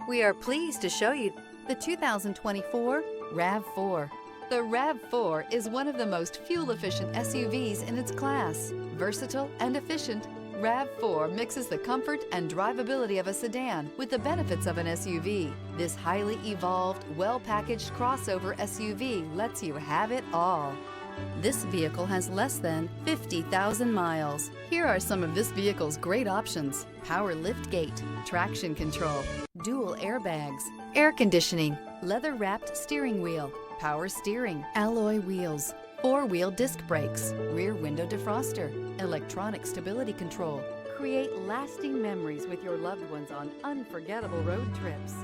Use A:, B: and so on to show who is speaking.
A: We are pleased to show you the 2024 RAV4. The RAV4 is one of the most fuel-efficient SUVs in its class. Versatile and efficient, RAV4 mixes the comfort and drivability of a sedan with the benefits of an SUV. This highly evolved, well-packaged crossover SUV lets you have it all. This vehicle has less than 50,000 miles. Here are some of this vehicle's great options: power liftgate, traction control, dual airbags, air conditioning, leather-wrapped steering wheel, power steering, alloy wheels, four-wheel disc brakes, rear window defroster, electronic stability control. Create lasting memories with your loved ones on unforgettable road trips.